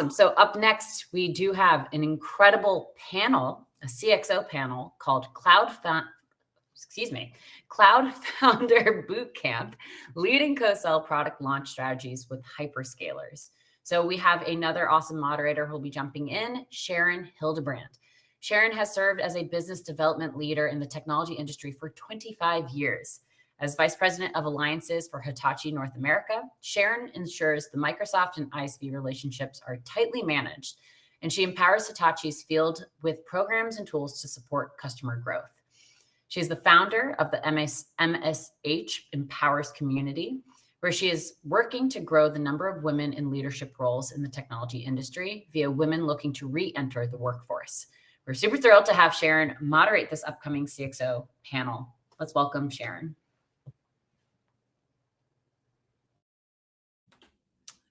Awesome. So up next, we do have an incredible panel, a CXO panel called Cloud Founder Bootcamp, leading co-sell product launch strategies with hyperscalers. So we have another awesome moderator who'll be jumping in, Sharon Hildebrand. Sharon has served as a business development leader in the technology industry for 25 years. As Vice President of Alliances for Hitachi North America, Sharon ensures the Microsoft and ISV relationships are tightly managed, and she empowers Hitachi's field with programs and tools to support customer growth. She's the founder of the MSH Empowers community, where she is working to grow the number of women in leadership roles in the technology industry via women looking to re-enter the workforce. We're super thrilled to have Sharon moderate this upcoming CXO panel. Let's welcome Sharon.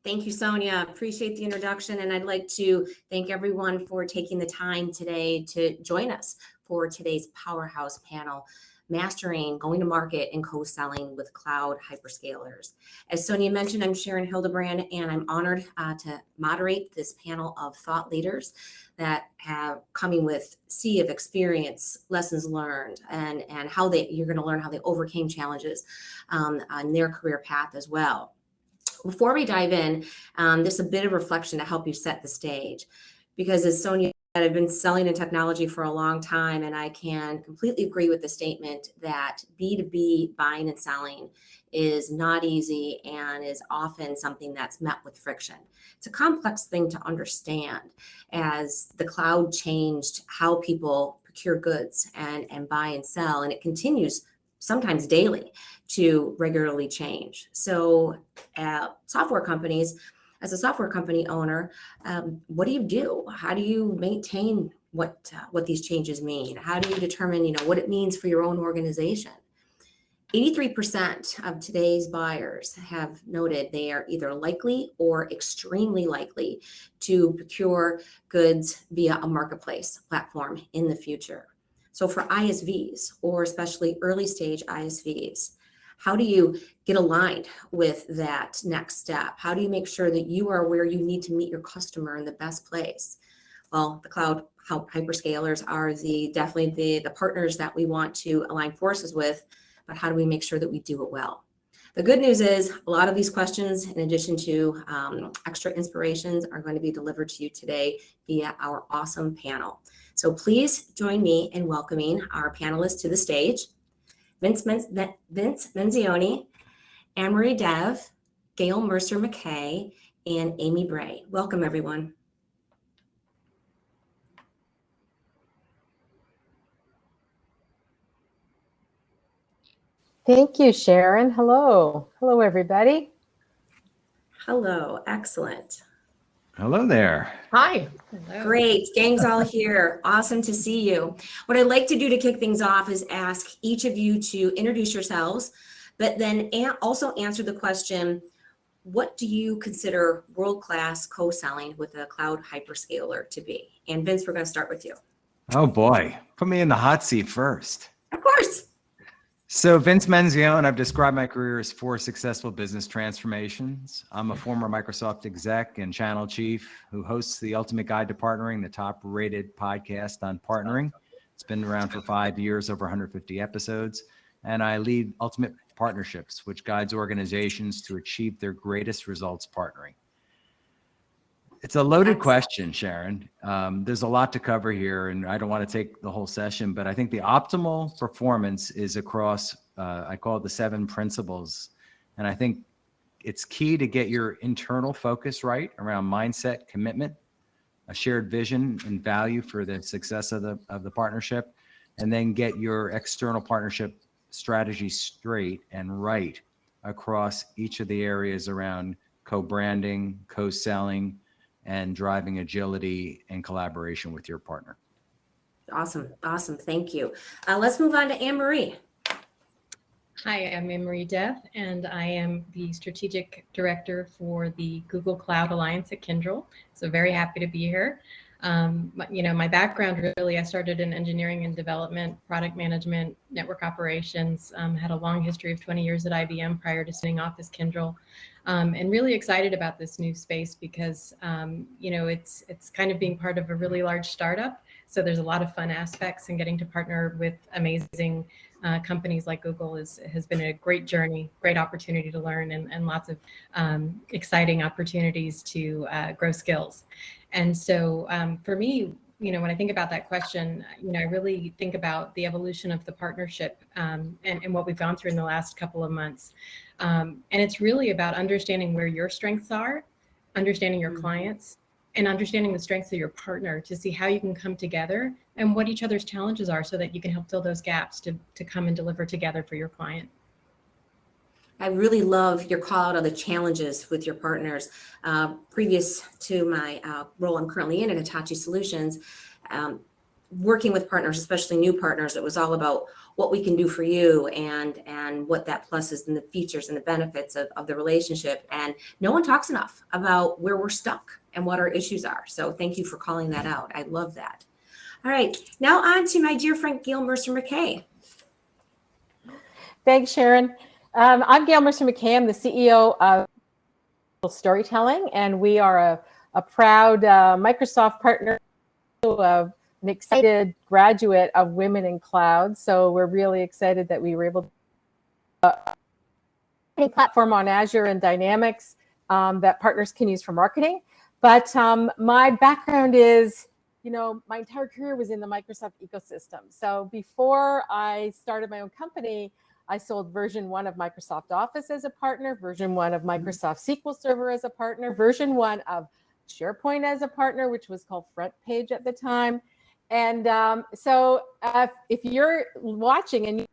Thank you, Sonia. Appreciate the introduction. And I'd like to thank everyone for taking the time today to join us for today's powerhouse panel, Mastering Going to Market and Co-Selling with Cloud Hyperscalers. As Sonia mentioned, I'm Sharon Hildebrand, and I'm honored to moderate this panel of thought leaders that have coming with sea of experience, lessons learned, and how you're going to learn how they overcame challenges on their career path as well. Before we dive in, this is a bit of reflection to help you set the stage, because as Sonia said, I've been selling in technology for a long time, and I can completely agree with the statement that B2B buying and selling is not easy and is often something that's met with friction. It's a complex thing to understand as the cloud changed how people procure goods and buy and sell, and it continues sometimes daily to regularly change. So software companies, as a software company owner, what do you do? How do you maintain what these changes mean? How do you determine, what it means for your own organization? 83% of today's buyers have noted they are either likely or extremely likely to procure goods via a marketplace platform in the future. So for ISVs, or especially early stage ISVs, how do you get aligned with that next step? How do you make sure that you are where you need to meet your customer in the best place? Well, the cloud hyperscalers are definitely the partners that we want to align forces with, but how do we make sure that we do it well? The good news is a lot of these questions, in addition to extra inspirations, are going to be delivered to you today via our awesome panel. So please join me in welcoming our panelists to the stage. Vince Menzioni, Anne-Marie Dev, Gail Mercer-McKay, and Amy Bray. Welcome, everyone. Thank you, Sharon. Hello. Hello, everybody. Hello. Excellent. Hello there. Hi. Hello. Great. Gang's all here. Awesome to see you. What I'd like to do to kick things off is ask each of you to introduce yourselves, but then also answer the question, what do you consider world-class co-selling with a cloud hyperscaler to be? And Vince, we're going to start with you. Oh boy, put me in the hot seat first. Of course. So Vince Menzione, I've described my career as 4 successful business transformations. I'm a former Microsoft exec and channel chief who hosts the Ultimate Guide to Partnering, the top-rated podcast on partnering. It's been around for 5 years, over 150 episodes. And I lead Ultimate Partnerships, which guides organizations to achieve their greatest results partnering. It's a loaded question, Sharon. There's a lot to cover here, and I don't want to take the whole session, but I think the optimal performance is across, I call it the 7 principles. And I think it's key to get your internal focus right around mindset, commitment, a shared vision and value for the success of the partnership, and then get your external partnership strategy straight and right across each of the areas around co-branding, co-selling, and driving agility and collaboration with your partner. Awesome. Awesome. Thank you. Let's move on to Anne-Marie. Hi, I'm Anne-Marie Dev, and I am the Strategic Director for the Google Cloud Alliance at Kyndryl. So very happy to be here. My background really, I started in engineering and development, product management, network operations, had a long history of 20 years at IBM prior to setting off as Kyndryl, and really excited about this new space because, it's kind of being part of a really large startup. So there's a lot of fun aspects, and getting to partner with amazing companies like Google has been a great journey, great opportunity to learn, and lots of exciting opportunities to grow skills. And so for me, when I think about that question, I really think about the evolution of the partnership and what we've gone through in the last couple of months. And it's really about understanding where your strengths are, understanding your clients, and understanding the strengths of your partner to see how you can come together and what each other's challenges are so that you can help fill those gaps to come and deliver together for your client. I really love your call out of the challenges with your partners. Previous to my role I'm currently in at Hitachi Solutions, working with partners, especially new partners, it was all about what we can do for you and what that plus is and the features and the benefits of the relationship. And no one talks enough about where we're stuck and what our issues are. So thank you for calling that out. I love that. All right, now on to my dear friend, Gail Mercer-McKay. Thanks, Sharon. I'm Gail Mercer-McKay. I'm the CEO of Storytelling, and we are a proud Microsoft partner of an excited graduate of Women in Cloud. So we're really excited that we were able to a platform on Azure and Dynamics that partners can use for marketing. But my background is, my entire career was in the Microsoft ecosystem. So before I started my own company, I sold version 1 of Microsoft Office as a partner, version 1 of Microsoft SQL Server as a partner, version 1 of SharePoint as a partner, which was called Front Page at the time. And so if you're watching and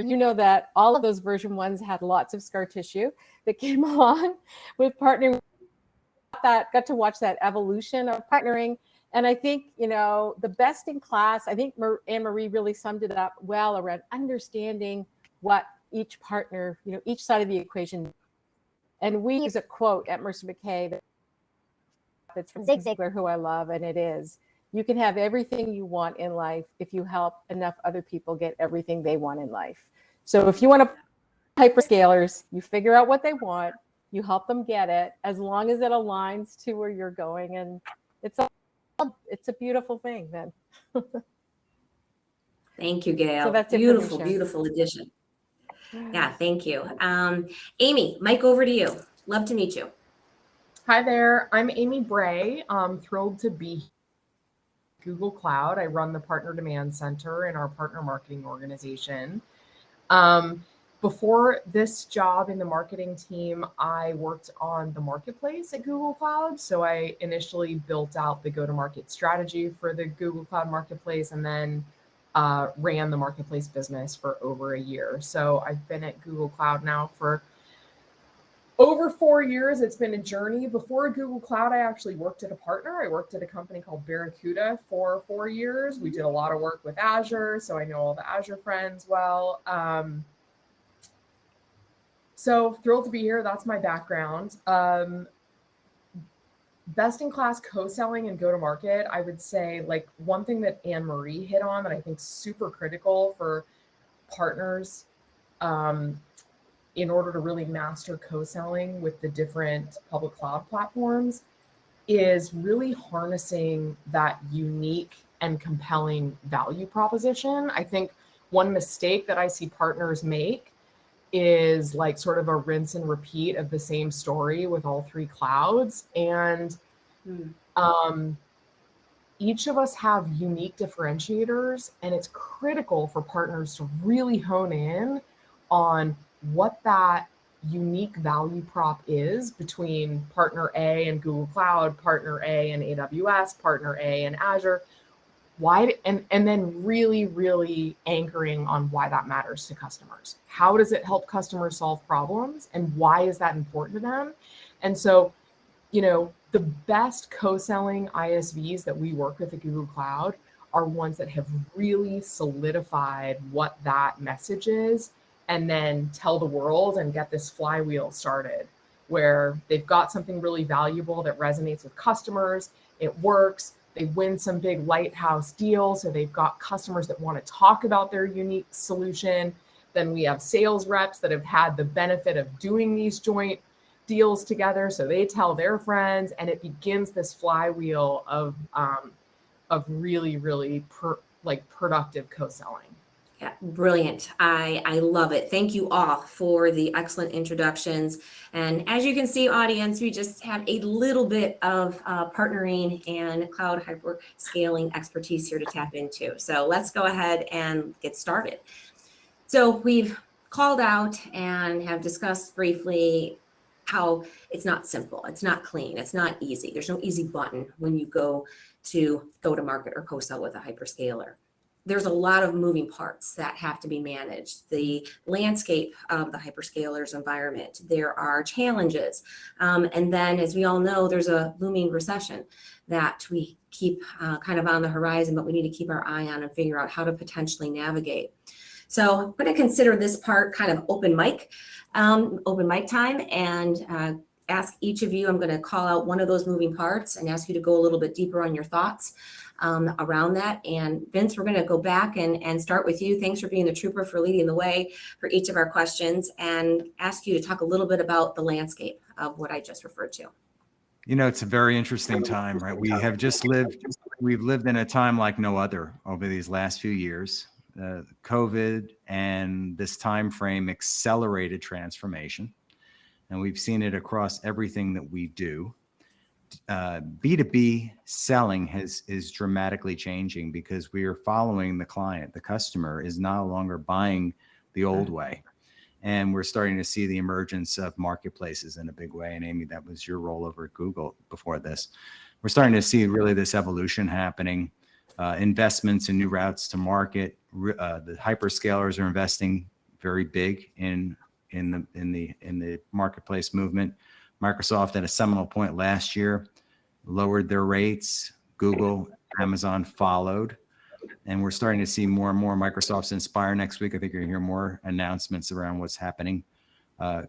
you know that all of those version 1s had lots of scar tissue that came along with partnering, got to watch that evolution of partnering. And I think, the best in class, I think Anne-Marie really summed it up well around understanding what each partner, each side of the equation. And we use a quote at Mercer-McKay that's from Zig Ziglar, who I love, and it is, you can have everything you want in life if you help enough other people get everything they want in life. So if you want to hyperscalers, you figure out what they want, you help them get it, as long as it aligns to where you're going. And it's a beautiful thing then. Thank you, Gail. So that's beautiful, beautiful addition. Yeah, thank you. Amy, Mike, over to you. Love to meet you. Hi there. I'm Amy Bray. I'm thrilled to be Google Cloud. I run the Partner Demand Center in our partner marketing organization. Before this job in the marketing team, I worked on the marketplace at Google Cloud. So I initially built out the go-to-market strategy for the Google Cloud Marketplace, and then ran the marketplace business for over a year. So I've been at Google Cloud now for over 4 years. It's been a journey. Before Google Cloud, I actually worked at a partner. I worked at a company called Barracuda for 4 years. We did a lot of work with Azure, so I know all the Azure friends well. So thrilled to be here. That's my background. Best in class co-selling and go-to-market, I would say, like, one thing that Anne-Marie hit on that I think is super critical for partners in order to really master co-selling with the different public cloud platforms is really harnessing that unique and compelling value proposition. I think one mistake that I see partners make is like sort of a rinse and repeat of the same story with all 3 clouds. And each of us have unique differentiators, and it's critical for partners to really hone in on what that unique value prop is between partner A and Google Cloud, partner A and AWS, partner A and Azure. Why, and then really anchoring on why that matters to customers. How does it help customers solve problems, and why is that important to them? And so, the best co-selling ISVs that we work with at Google Cloud are ones that have really solidified what that message is, and then tell the world and get this flywheel started where they've got something really valuable that resonates with customers. It works. They win some big lighthouse deals. So they've got customers that want to talk about their unique solution. Then we have sales reps that have had the benefit of doing these joint deals together. So they tell their friends, and it begins this flywheel of really, really productive co-selling. Yeah, brilliant. I love it. Thank you all for the excellent introductions. And as you can see, audience, we just have a little bit of partnering and cloud hyperscaling expertise here to tap into. So let's go ahead and get started. So we've called out and have discussed briefly how it's not simple, it's not clean, it's not easy. There's no easy button when you go to market or co-sell with a hyperscaler. There's a lot of moving parts that have to be managed. The landscape of the hyperscaler's environment, there are challenges. And then, as we all know, there's a looming recession that we keep kind of on the horizon, but we need to keep our eye on and figure out how to potentially navigate. So I'm going to consider this part kind of open mic time, and ask each of you, I'm going to call out one of those moving parts and ask you to go a little bit deeper on your thoughts around that. And Vince, we're going to go back and start with you. Thanks for being the trooper, for leading the way for each of our questions, and ask you to talk a little bit about the landscape of what I just referred to. You know, it's a very interesting time, right? We've lived in a time like no other over these last few years. COVID and this time frame accelerated transformation, and we've seen it across everything that we do. B2B selling is dramatically changing because we are following the client. The customer is no longer buying the old way. And we're starting to see the emergence of marketplaces in a big way. And Amy, that was your role over at Google before this. We're starting to see really this evolution happening, investments in new routes to market. The hyperscalers are investing very big in the marketplace movement. Microsoft, at a seminal point last year, lowered their rates. Google, Amazon followed. And we're starting to see more and more Microsoft's Inspire next week. I think you're going to hear more announcements around what's happening.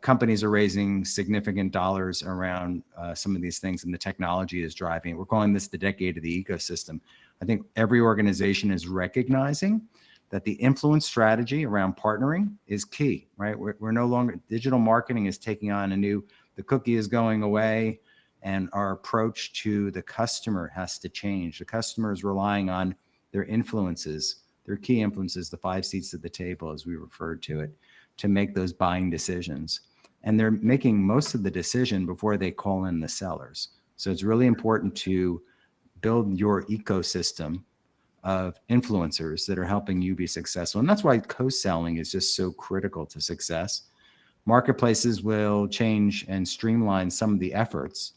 Companies are raising significant dollars around some of these things, and the technology is driving it. We're calling this the decade of the ecosystem. I think every organization is recognizing that the influence strategy around partnering is key, right? We're no longer, digital marketing is taking on the cookie is going away, and our approach to the customer has to change. The customer is relying on their influences, their key influences, the 5 seats at the table, as we referred to it, to make those buying decisions. And they're making most of the decision before they call in the sellers. So it's really important to build your ecosystem of influencers that are helping you be successful. And that's why co-selling is just so critical to success. Marketplaces will change and streamline some of the efforts.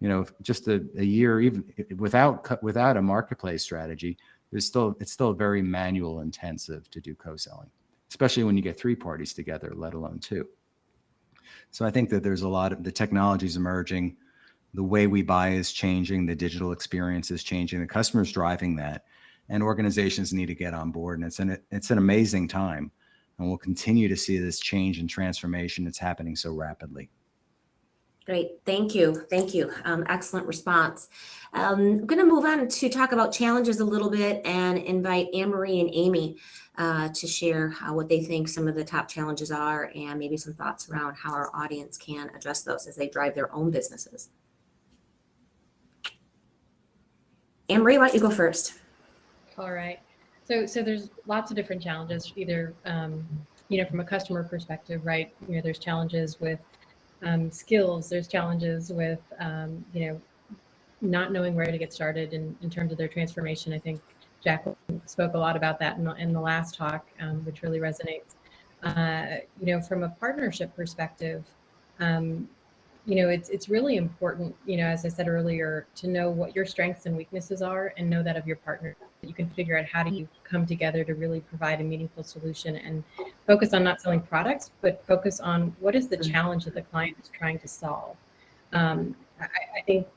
You know, just a year, even without a marketplace strategy, it's still very manual intensive to do co-selling, especially when you get 3 parties together, let alone 2. So I think that there's a lot of the technologies emerging, the way we buy is changing, the digital experience is changing, the customer's driving that, and organizations need to get on board. And it's an amazing time. And we'll continue to see this change and transformation that's happening so rapidly. Great. Thank you. Thank you. Excellent response. I'm going to move on to talk about challenges a little bit and invite Anne-Marie and Amy to share what they think some of the top challenges are, and maybe some thoughts around how our audience can address those as they drive their own businesses. Anne-Marie, why don't you go first? All right. So there's lots of different challenges, either, from a customer perspective, right? There's challenges with skills, there's challenges with, not knowing where to get started in terms of their transformation. I think Jack spoke a lot about that in the last talk, which really resonates. From a partnership perspective, it's really important, as I said earlier, to know what your strengths and weaknesses are and know that of your partner. You can figure out how do you come together to really provide a meaningful solution and focus on not selling products, but focus on what is the challenge that the client is trying to solve. I think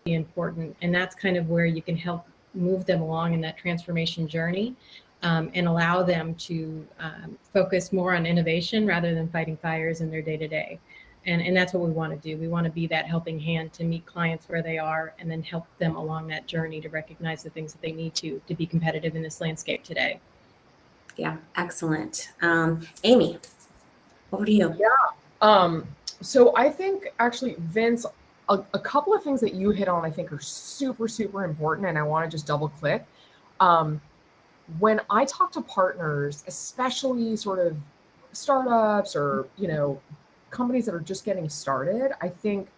it's important, and that's kind of where you can help move them along in that transformation journey, and allow them to focus more on innovation rather than fighting fires in their day-to-day. And that's what we want to do. We want to be that helping hand to meet clients where they are and then help them along that journey to recognize the things that they need to be competitive in this landscape today. Yeah, excellent. Amy, over to you. So I think actually, Vince, a couple of things that you hit on, I think are super, super important. And I want to just double click. When I talk to partners, especially sort of startups or, companies that are just getting started, I think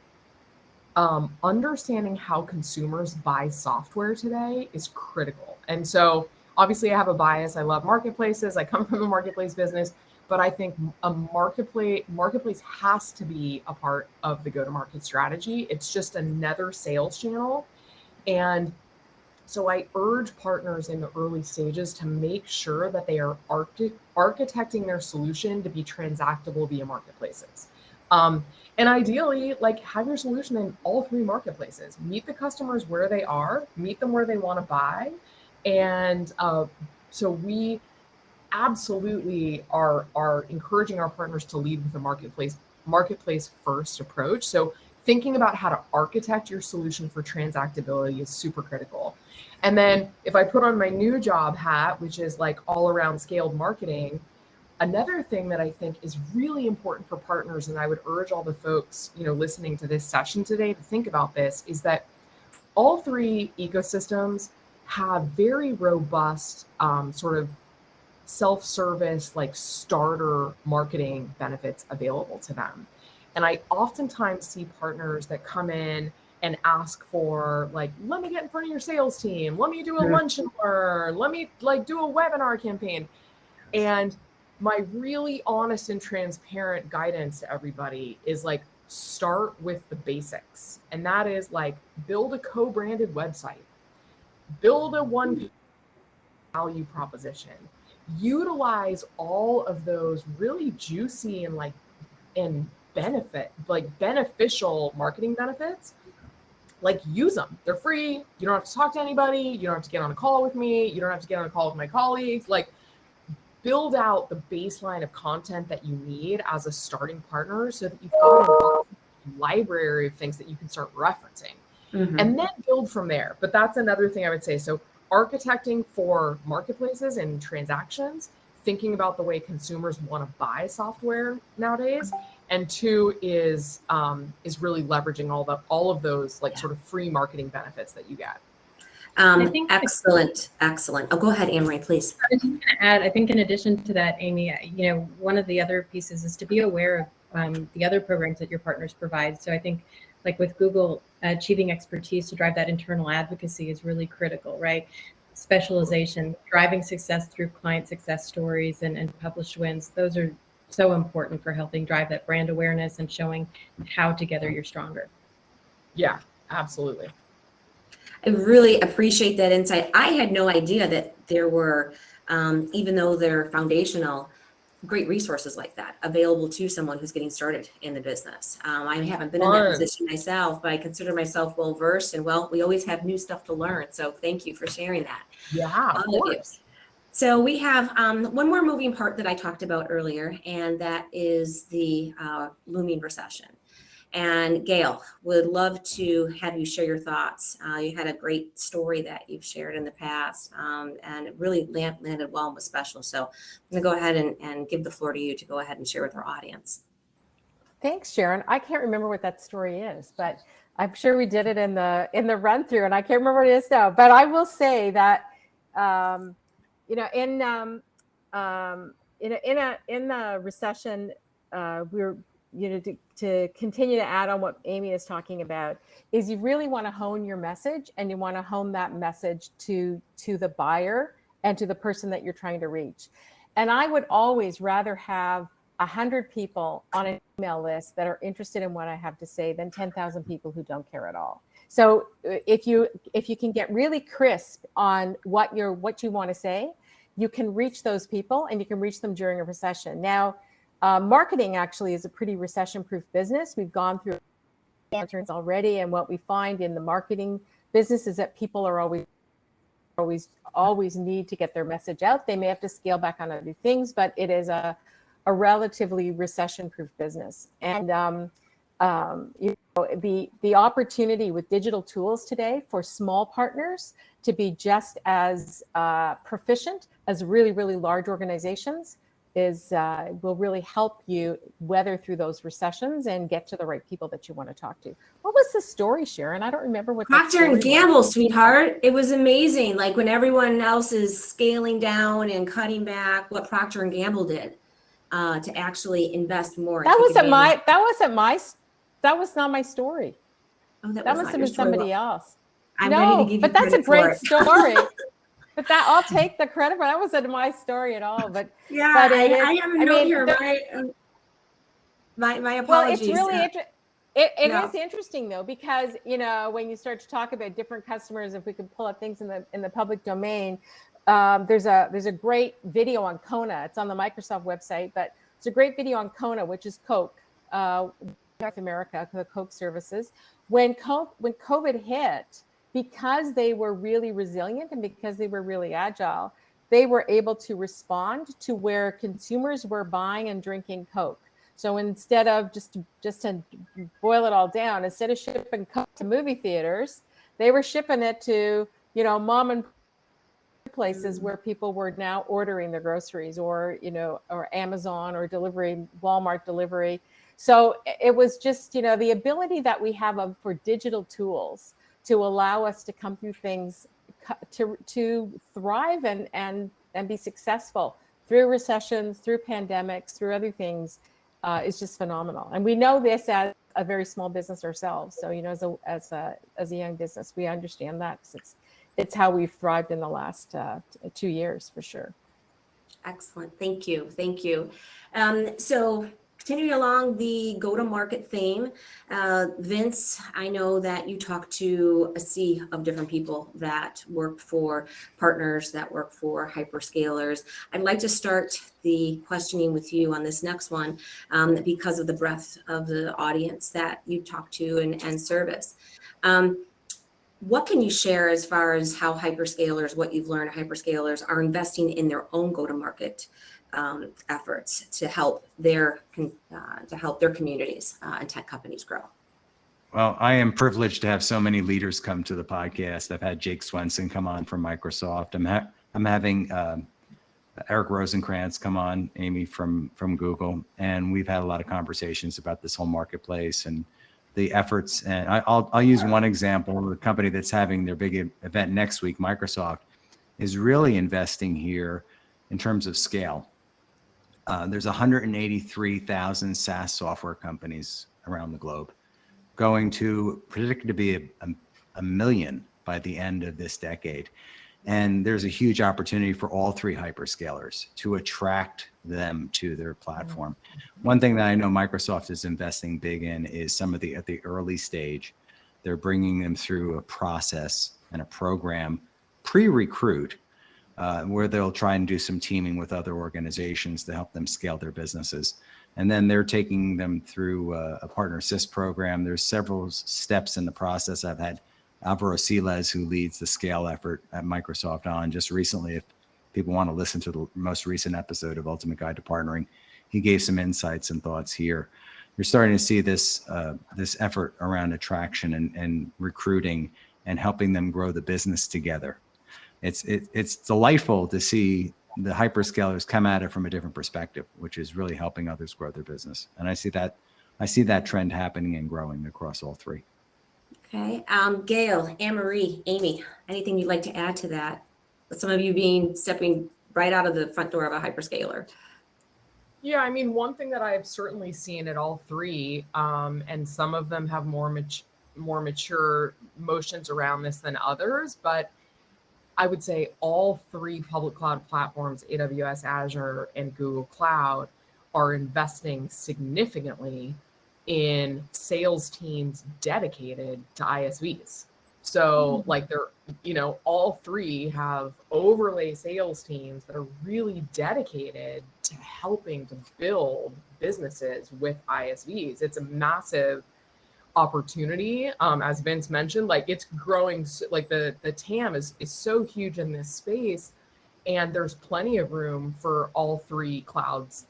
understanding how consumers buy software today is critical. And so obviously I have a bias. I love marketplaces. I come from the marketplace business, but I think a marketplace has to be a part of the go-to-market strategy. It's just another sales channel. And so I urge partners in the early stages to make sure that they are architecting their solution to be transactable via marketplaces. And ideally, like, have your solution in all three marketplaces. Meet the customers where they are, meet them where they want to buy. And so we absolutely are encouraging our partners to lead with a marketplace first approach. So thinking about how to architect your solution for transactability is super critical. And then if I put on my new job hat, which is like all around scaled marketing, another thing that I think is really important for partners, and I would urge all the folks, listening to this session today to think about this, is that all three ecosystems have very robust sort of self-service, like starter marketing benefits available to them. And I oftentimes see partners that come in and ask for, like, let me get in front of your sales team. Let me do a lunch and learn. Let me do a webinar campaign. And my really honest and transparent guidance to everybody is like, start with the basics. And that is like, build a co-branded website, build a one value proposition, utilize all of those really juicy and beneficial marketing benefits. Like, use them. They're free. You don't have to talk to anybody. You don't have to get on a call with me. You don't have to get on a call with my colleagues. Like, build out the baseline of content that you need as a starting partner so that you've got a library of things that you can start referencing. And then build from there. But that's another thing I would say. So architecting for marketplaces and transactions, thinking about the way consumers want to buy software nowadays. And two is really leveraging all of those sort of free marketing benefits that you get. Excellent. Oh, go ahead, Anne-Marie, please. I was just going to add, I think in addition to that, Amy, one of the other pieces is to be aware of the other programs that your partners provide. So I think, like with Google, achieving expertise to drive that internal advocacy is really critical, right? Specialization, driving success through client success stories and published wins. Those are so important for helping drive that brand awareness and showing how together you're stronger. Yeah, absolutely. I really appreciate that insight. I had no idea that there were, even though they're foundational, great resources like that available to someone who's getting started in the business. I haven't been in that position myself, but I consider myself well-versed, and we always have new stuff to learn. So thank you for sharing that. Yeah, of course. So we have one more moving part that I talked about earlier, and that is the looming recession. And Gail, would love to have you share your thoughts. You had a great story that you've shared in the past, and it really landed well and was special. So I'm going to go ahead and give the floor to you to go ahead and share with our audience. Thanks, Sharon. I can't remember what that story is, but I'm sure we did it in the run through, and I can't remember what it is now. But I will say that in the recession, we're to continue to add on what Amy is talking about, is you really want to hone your message, and you want to hone that message to the buyer and to the person that you're trying to reach. And I would always rather have 100 people on an email list that are interested in what I have to say than 10,000 people who don't care at all. So if you can get really crisp on what you want to say, you can reach those people, and you can reach them during a recession. Now, marketing actually is a pretty recession-proof business. We've gone through downturns already, and what we find in the marketing business is that people are always need to get their message out. They may have to scale back on other things, but it is a a relatively recession-proof business. And the opportunity with digital tools today for small partners to be just as proficient as really, really large organizations will really help you weather through those recessions and get to the right people that you want to talk to. What was the story, Sharon? I don't remember what that Procter story and Gamble, was. sweetheart. It was amazing. Like when everyone else is scaling down and cutting back, what Procter and Gamble did to actually invest more. That wasn't that was not my story. Oh, That was must not have your been story. somebody else. I'm ready to give you but that's a credit for great it. story. But I'll take the credit for that. Wasn't my story at all. But Yeah, but I have a note here. My apologies. Well, it's really it Yeah. is interesting though, because when you start to talk about different customers, if we could pull up things in the public domain, there's a great video on Kona. It's on the Microsoft website, but it's a great video on Kona, which is Coke, North America, the Coke services. When COVID hit, because they were really resilient and because they were really agile, they were able to respond to where consumers were buying and drinking Coke. So instead of just to boil it all down, instead of shipping Coke to movie theaters, they were shipping it to mom and places where people were now ordering their groceries, or Amazon or delivery, Walmart delivery. So it was just the ability that we have for digital tools to allow us to come through things, to thrive and be successful through recessions, through pandemics, through other things, is just phenomenal. And we know this as a very small business ourselves. So as a young business, we understand that, because it's how we've thrived in the last 2 years for sure. Excellent. Thank you. So continuing along the go-to-market theme, Vince, I know that you talk to a sea of different people that work for partners, that work for hyperscalers. I'd like to start the questioning with you on this next one, because of the breadth of the audience that you talk to and service. What can you share as far as how hyperscalers, what you've learned, hyperscalers are investing in their own go-to-market efforts to help their communities and tech companies grow? Well, I am privileged to have so many leaders come to the podcast. I've had Jake Swenson come on from Microsoft. I'm having Eric Rosenkrantz come on, Amy from Google, and we've had a lot of conversations about this whole marketplace and the efforts. And I'll use one example. The company that's having their big event next week, Microsoft, is really investing here in terms of scale. There's 183,000 SaaS software companies around the globe, predicted to be a million by the end of this decade. And there's a huge opportunity for all three hyperscalers to attract them to their platform. One thing that I know Microsoft is investing big in is at the early stage, they're bringing them through a process and a program, pre-recruit, where they'll try and do some teaming with other organizations to help them scale their businesses. And then they're taking them through a partner assist program. There's several steps in the process. I've had Alvaro Siles, who leads the scale effort at Microsoft, on just recently. If people want to listen to the most recent episode of Ultimate Guide to Partnering, he gave some insights and thoughts here. You're starting to see this effort around attraction and recruiting and helping them grow the business together. It's delightful to see the hyperscalers come at it from a different perspective, which is really helping others grow their business. And I see that trend happening and growing across all three. Okay. Gail, Anne-Marie, Amy, anything you'd like to add to that? Some of you stepping right out of the front door of a hyperscaler. Yeah, I mean, one thing that I've certainly seen at all three, and some of them have more mature motions around this than others, but I would say all three public cloud platforms, AWS, Azure, and Google Cloud, are investing significantly in sales teams dedicated to ISVs. So like all three have overlay sales teams that are really dedicated to helping to build businesses with ISVs. It's a massive opportunity. As Vince mentioned, like it's growing, like the TAM is so huge in this space, and there's plenty of room for all three clouds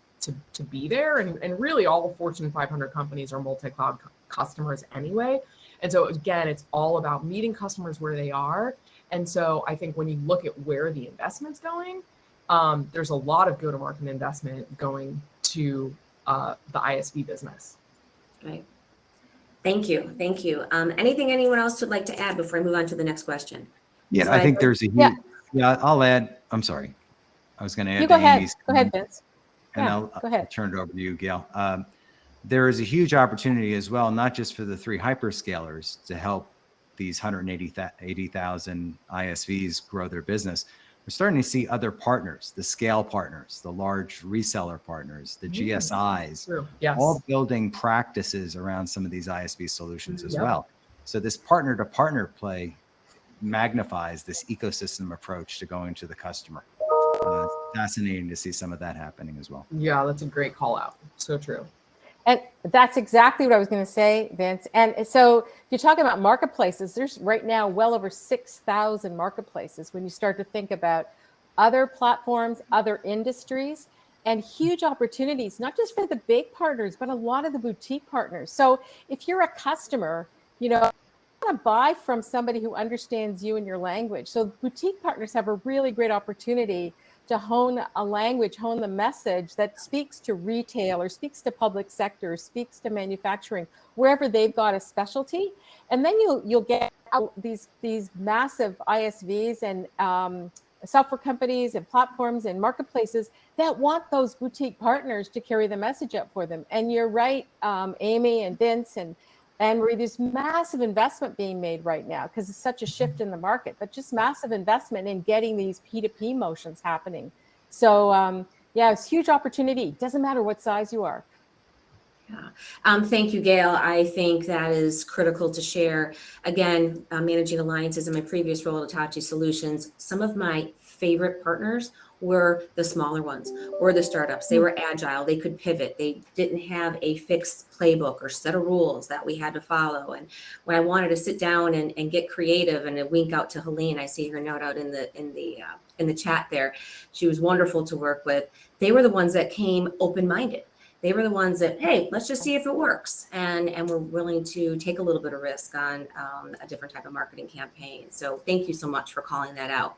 to be there. And really all the Fortune 500 companies are multi-cloud customers anyway. And so again, it's all about meeting customers where they are. And so I think when you look at where the investment's going, there's a lot of go-to-market investment going to the ISV business. Right. Thank you. Thank you. Anything anyone else would like to add before I move on to the next question? Yeah, So I think there's a huge, yeah, I'll add, I'm sorry. I was going to add You go to ahead. Amy's Go ahead, Vince. and Yeah, I'll go ahead. turn it over to you, Gail. There is a huge opportunity as well, not just for the 3 hyperscalers to help these 180,000 ISVs grow their business. We're starting to see other partners, the scale partners, the large reseller partners, the GSIs, True. Yes. all building practices around some of these ISV solutions as well. So this partner to partner play magnifies this ecosystem approach to going to the customer. It's fascinating to see some of that happening as well. Yeah, that's a great call out. So true. And that's exactly what I was going to say, Vince. And so if you're talking about marketplaces, there's right now well over 6,000 marketplaces when you start to think about other platforms, other industries, and huge opportunities, not just for the big partners, but a lot of the boutique partners. So if you're a customer, you know, you want to buy from somebody who understands you and your language. So boutique partners have a really great opportunity to hone a language, hone the message that speaks to retail or speaks to public sector, speaks to manufacturing, wherever they've got a specialty. And then you'll get out these massive ISVs and software companies and platforms and marketplaces that want those boutique partners to carry the message up for them. And you're right, Amy and Vince and Marie, there's massive investment being made right now because it's such a shift in the market, but just massive investment in getting these P2P motions happening. So yeah, it's a huge opportunity. Doesn't matter what size you are. Yeah. Thank you, Gail. I think that is critical to share. Again, managing alliances in my previous role at Hitachi Solutions, some of my favorite partners were the smaller ones, were the startups. They were agile. They could pivot. They didn't have a fixed playbook or set of rules that we had to follow. And when I wanted to sit down and get creative, and a wink out to Helene, I see her note out in the chat there. She was wonderful to work with. They were the ones that came open-minded. They were the ones that, hey, let's just see if it works. And we're willing to take a little bit of risk on a different type of marketing campaign. So thank you so much for calling that out.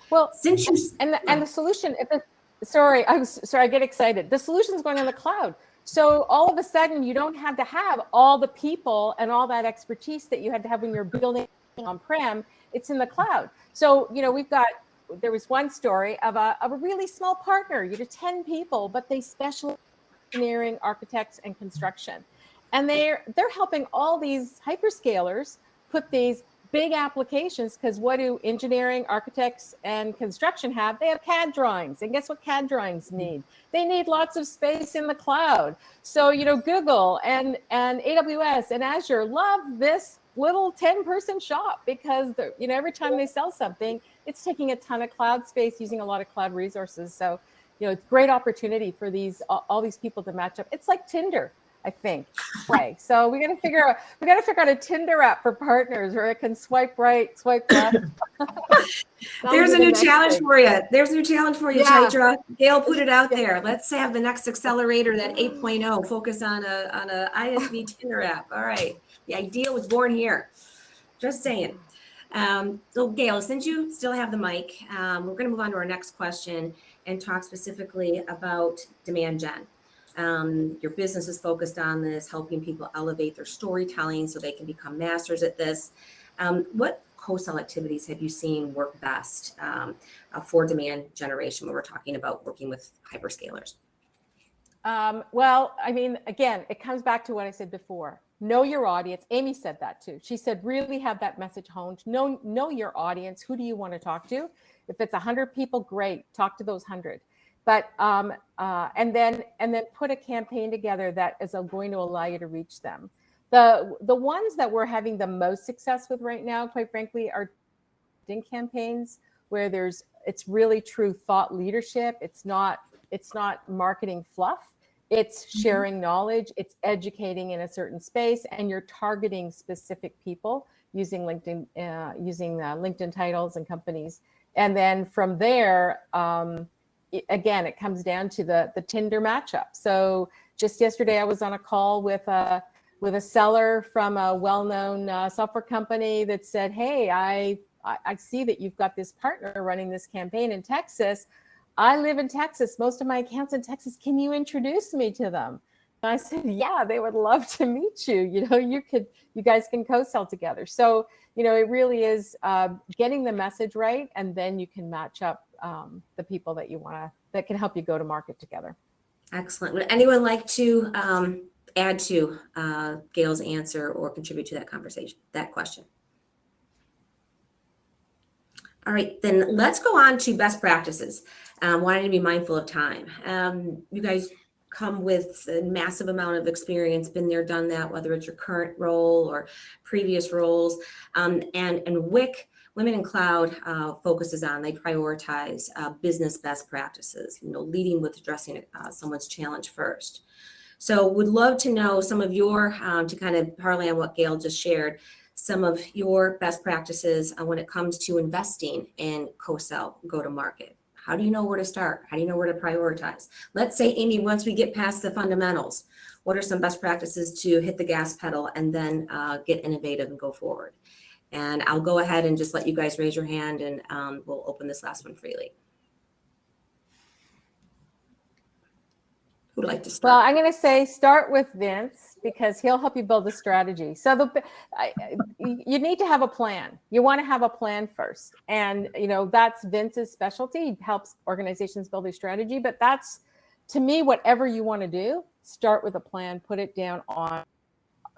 Well, since you and the solution, I get excited. The solution's going in the cloud. So all of a sudden you don't have to have all the people and all that expertise that you had to have when you're building on-prem. It's in the cloud. So, you know, there was one story of a really small partner, 10 people, but they specialize in engineering, architects, and construction. And they're helping all these hyperscalers put these big applications, because what do engineering, architects, and construction have? They have CAD drawings. And guess what CAD drawings need? They need lots of space in the cloud. So, you know, Google and AWS and Azure love this little 10-person shop because, you know, every time they sell something, it's taking a ton of cloud space, using a lot of cloud resources. So, you know, it's a great opportunity for all these people to match up. It's like Tinder, I think. Right. So we got to figure out a Tinder app for partners where it can swipe right, swipe left. There's a new challenge for you. There's a new challenge for you, Yeah. Chaitra. Gail put it out there. Let's have the next accelerator, that 8.0, focus on a ISV Tinder app. All right. The ideal was born here. Just saying. So Gail, since you still have the mic, we're going to move on to our next question and talk specifically about demand gen. Your business is focused on this, helping people elevate their storytelling so they can become masters at this. What co-sell activities have you seen work best for demand generation when we're talking about working with hyperscalers? Well, I mean, again, it comes back to what I said before. Know your audience. Amy said that too. She said, really have that message honed. Know your audience. Who do you want to talk to? If it's 100 people, great. Talk to those 100. But and then put a campaign together that is going to allow you to reach them. The ones that we're having the most success with right now, quite frankly, are campaigns where it's really true thought leadership. It's not marketing fluff. It's sharing knowledge. It's educating in a certain space, and you're targeting specific people using LinkedIn, LinkedIn titles and companies. And then from there, again, it comes down to the Tinder matchup. So just yesterday, I was on a call with a seller from a well-known software company that said, "Hey, I see that you've got this partner running this campaign in Texas. I live in Texas. Most of my accounts in Texas. Can you introduce me to them?" And I said, "Yeah, they would love to meet you. You guys can co-sell together." So, it really is getting the message right, and then you can match up the people that can help you go to market together. Excellent. Would anyone like to add to Gail's answer or contribute to that question? All right, then let's go on to best practices. Wanting to be mindful of time. You guys come with a massive amount of experience, been there, done that, whether it's your current role or previous roles. And WIC, Women in Cloud, focuses on, they prioritize business best practices, leading with addressing someone's challenge first. So would love to know some of your, to kind of parlay on what Gail just shared, some of your best practices when it comes to investing in co-sell, go-to-market. How do you know where to start? How do you know where to prioritize? Let's say, Amy, once we get past the fundamentals, what are some best practices to hit the gas pedal and then get innovative and go forward? And I'll go ahead and just let you guys raise your hand, and we'll open this last one freely. Who would like to start? Well, I'm going to say start with Vince, because he'll help you build the strategy. So you need to have a plan. You want to have a plan first. And, that's Vince's specialty. He helps organizations build their strategy. But that's, to me, whatever you want to do, start with a plan, put it down on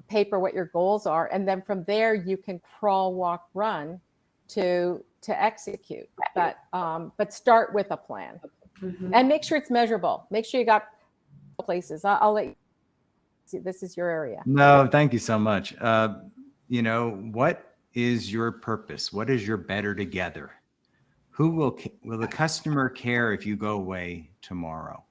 paper, what your goals are. And then from there, you can crawl, walk, run to execute. But start with a plan. Mm-hmm. And make sure it's measurable. Make sure you got places. I'll let you see. This is your area. No, thank you so much. What is your purpose? What is your better together? Who will the customer care if you go away tomorrow?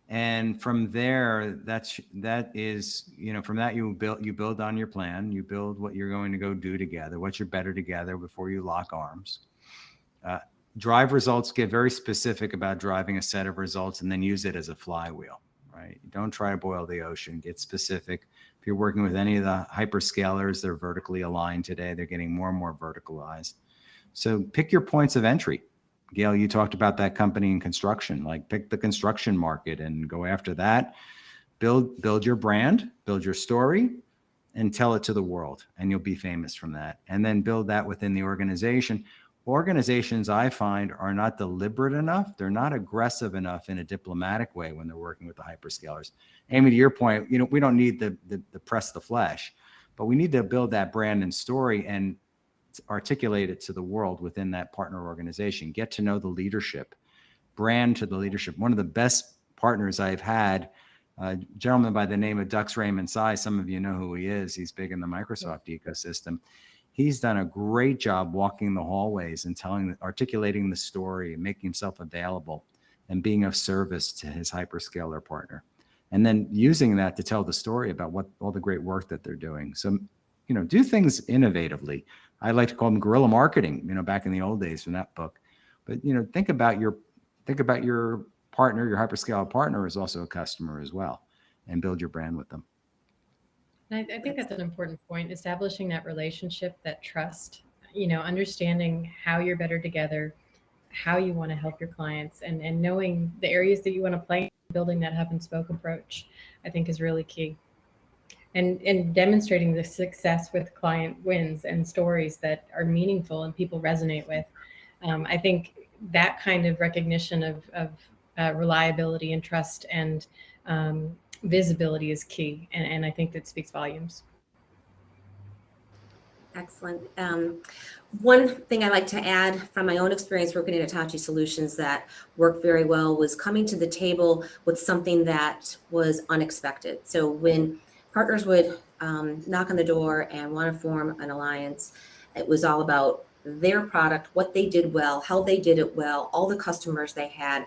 And from there, that is, from that you build on your plan. You build what you're going to go do together. What's your better together before you lock arms. Drive results, get very specific about driving a set of results, and then use it as a flywheel, right? Don't try to boil the ocean, get specific. If you're working with any of the hyperscalers, they're vertically aligned today. They're getting more and more verticalized. So pick your points of entry. Gail, you talked about that company in construction, pick the construction market and go after that. Build your brand, build your story, and tell it to the world, and you'll be famous from that. And then build that within the organization. Organizations, I find, are not deliberate enough. They're not aggressive enough in a diplomatic way when they're working with the hyperscalers. Amy, to your point, we don't need the press the flesh, but we need to build that brand and story and articulate it to the world within that partner organization. Get to know the leadership, brand to the leadership. One of the best partners I've had, a gentleman by the name of Dux Raymond Sai. Some of you know who he is. He's big in the Microsoft ecosystem. He's done a great job walking the hallways and articulating the story, and making himself available and being of service to his hyperscaler partner. And then using that to tell the story about all the great work that they're doing. So, do things innovatively. I like to call them guerrilla marketing, back in the old days from that book. But, think about your partner, your hyperscaler partner is also a customer as well, and build your brand with them. I think that's an important point, establishing that relationship, that trust, understanding how you're better together, how you want to help your clients, and knowing the areas that you want to play, building that hub and spoke approach, I think is really key. And demonstrating the success with client wins and stories that are meaningful and people resonate with. I think that kind of recognition of reliability and trust and visibility is key, and I think that speaks volumes. Excellent. One thing I like to add from my own experience working at Hitachi Solutions that worked very well was coming to the table with something that was unexpected. So when partners would knock on the door and want to form an alliance, it was all about their product, what they did well, how they did it well, all the customers they had.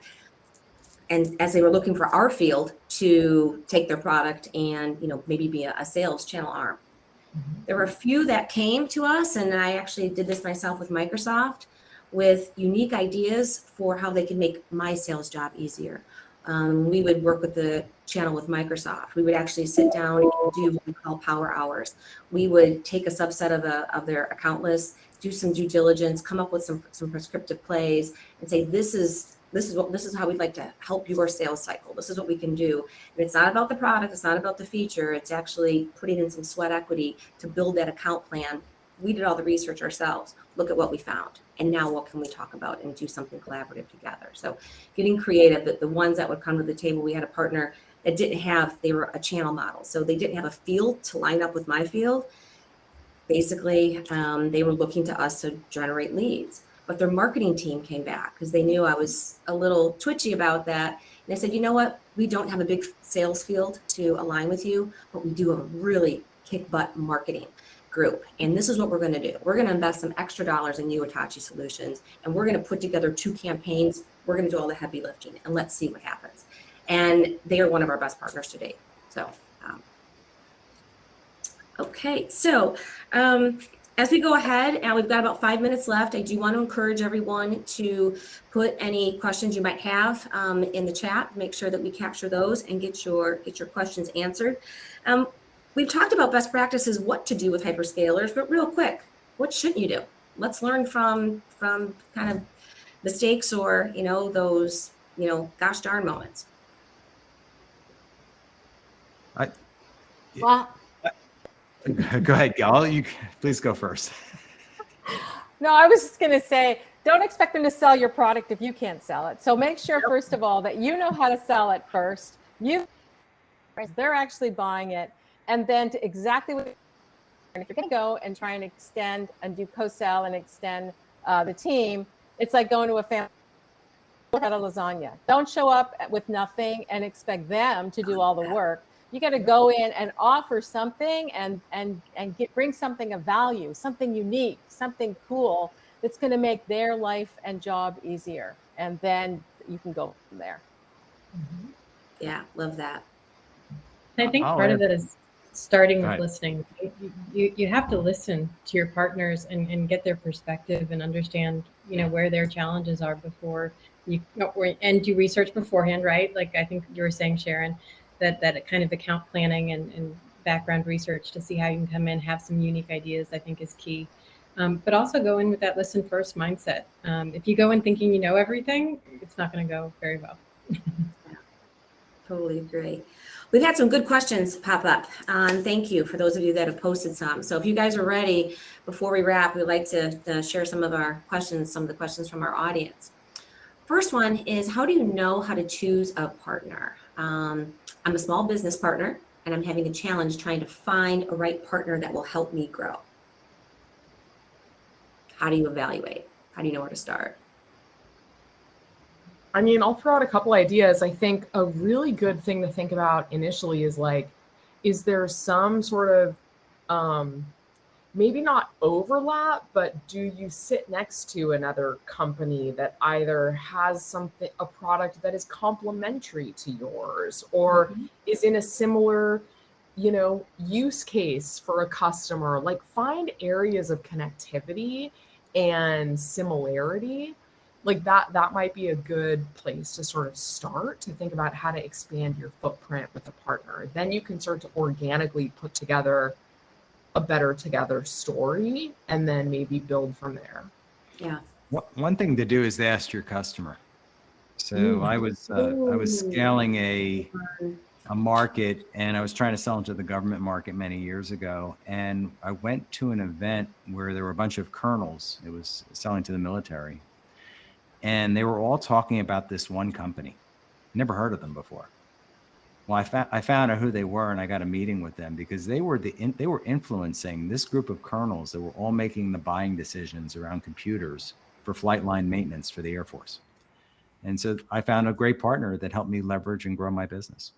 And as they were looking for our field to take their product and, maybe be a sales channel arm. Mm-hmm. There were a few that came to us, and I actually did this myself with Microsoft, with unique ideas for how they can make my sales job easier. We would work with the channel with Microsoft. We would actually sit down and do what we call power hours. We would take a subset of their account list, do some due diligence, come up with some prescriptive plays, and say, this is how we'd like to help your sales cycle. This is what we can do. And it's not about the product, it's not about the feature, it's actually putting in some sweat equity to build that account plan. We did all the research ourselves. Look at what we found. And now what can we talk about and do something collaborative together? So getting creative, the ones that would come to the table, we had a partner that they were a channel model. So they didn't have a field to line up with my field. Basically, they were looking to us to generate leads. But their marketing team came back because they knew I was a little twitchy about that. And they said, you know what? We don't have a big sales field to align with you, but we do have a really kick-butt marketing group. And this is what we're going to do. We're going to invest some extra dollars in you, Hitachi Solutions, and we're going to put together 2 campaigns. We're going to do all the heavy lifting, and let's see what happens. And they are one of our best partners to date. So, okay. So, as we go ahead, and we've got about 5 minutes left, I do want to encourage everyone to put any questions you might have in the chat. Make sure that we capture those and get your questions answered. We've talked about best practices, what to do with hyperscalers, but real quick, what shouldn't you do? Let's learn from kind of mistakes or, those, gosh darn moments. Well, Go ahead, Gal. You please go first. no, I was just going to say, don't expect them to sell your product if you can't sell it. So make sure, first of all, that you know how to sell it first. They're actually buying it. And then to exactly what, and if you're going to go and try and extend and do co-sell and extend the team, it's like going to a family at a lasagna. Don't show up with nothing and expect them to do all the work. You got to go in and offer something and bring something of value, something unique, something cool that's going to make their life and job easier. And then you can go from there. Yeah, love that. I think part of it is starting with listening. You have to listen to your partners and get their perspective and understand, where their challenges are before and do research beforehand, right? Like I think you were saying, Sharon, that kind of account planning and background research to see how you can come in, have some unique ideas, I think is key. But also go in with that listen first mindset. If you go in thinking you know everything, it's not going to go very well. Yeah, totally agree. We've had some good questions pop up. Thank you for those of you that have posted some. So if you guys are ready, before we wrap, we'd like to share some of our questions, some of the questions from our audience. First one is, how do you know how to choose a partner? I'm a small business partner, and I'm having a challenge trying to find a right partner that will help me grow. How do you evaluate? How do you know where to start? I mean, I'll throw out a couple ideas. I think a really good thing to think about initially is is there some sort of, maybe not overlap, but do you sit next to another company that either has a product that is complementary to yours or is in a similar, use case for a customer? Like find areas of connectivity and similarity. Like that might be a good place to sort of start to think about how to expand your footprint with a partner. Then you can start to organically put together a better together story and then maybe build from there. Yeah. One thing to do is to ask your customer. So I was scaling a market, and I was trying to sell into the government market many years ago. And I went to an event where there were a bunch of colonels. It was selling to the military. And they were all talking about this one company. Never heard of them before. Well, I found out who they were, and I got a meeting with them because they were influencing this group of colonels that were all making the buying decisions around computers for flight line maintenance for the Air Force. And so I found a great partner that helped me leverage and grow my business.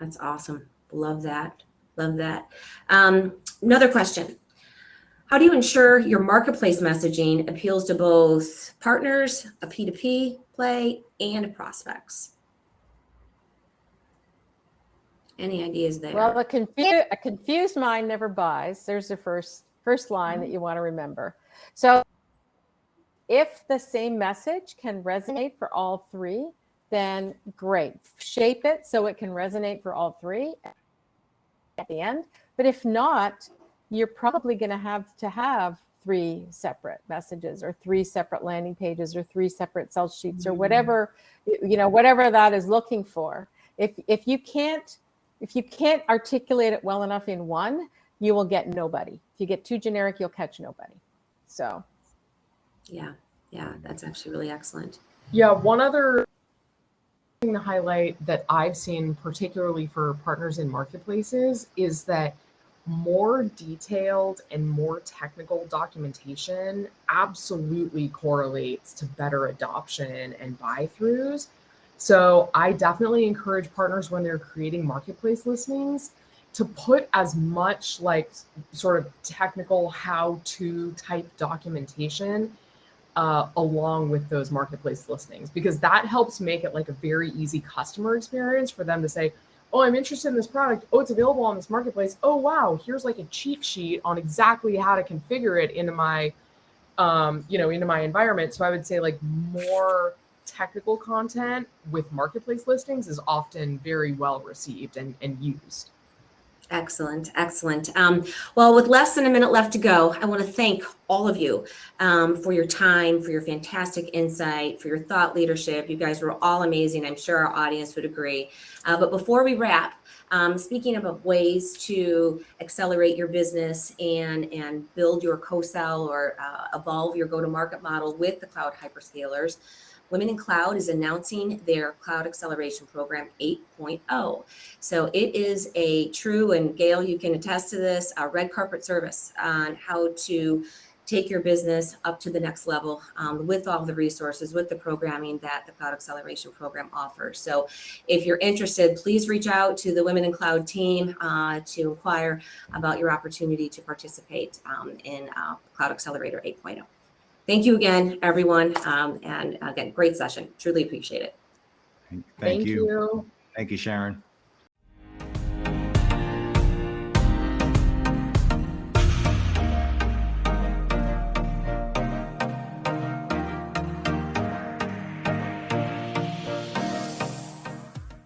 That's awesome. Love that. Love that. Another question. How do you ensure your marketplace messaging appeals to both partners, a P2P play, and prospects? Any ideas there? Well, a confused mind never buys. There's the first line that you want to remember. So If the same message can resonate for all three, then great. Shape it so it can resonate for all three at the end. But if not, you're probably going to have three separate messages or three separate landing pages or three separate sell sheets or whatever, whatever that is looking for. If you can't articulate it well enough in one, you will get nobody. If you get too generic, you'll catch nobody. So Yeah, that's actually really excellent. Yeah, one other thing to highlight that I've seen, particularly for partners in marketplaces, is that more detailed and more technical documentation absolutely correlates to better adoption and buy-throughs. So I definitely encourage partners when they're creating marketplace listings to put as much like sort of technical how-to type documentation along with those marketplace listings, because that helps make it like a very easy customer experience for them to say, oh, I'm interested in this product. Oh, it's available on this marketplace. Oh, wow, here's like a cheat sheet on exactly how to configure it into my, into my environment. So I would say like more technical content with marketplace listings is often very well received and used. Excellent. Well, with less than a minute left to go, I want to thank all of you for your time, for your fantastic insight, for your thought leadership. You guys were all amazing. I'm sure our audience would agree. But before we wrap, speaking of ways to accelerate your business and build your co-sell or evolve your go-to-market model with the cloud hyperscalers, Women in Cloud is announcing their Cloud Acceleration Program 8.0. So it is a true, and Gail, you can attest to this, a red carpet service on how to take your business up to the next level with all the resources, with the programming that the Cloud Acceleration Program offers. So if you're interested, please reach out to the Women in Cloud team to inquire about your opportunity to participate in Cloud Accelerator 8.0. Thank you again, everyone. And again, great session. Truly appreciate it. Thank you. You. Thank you, Sharon.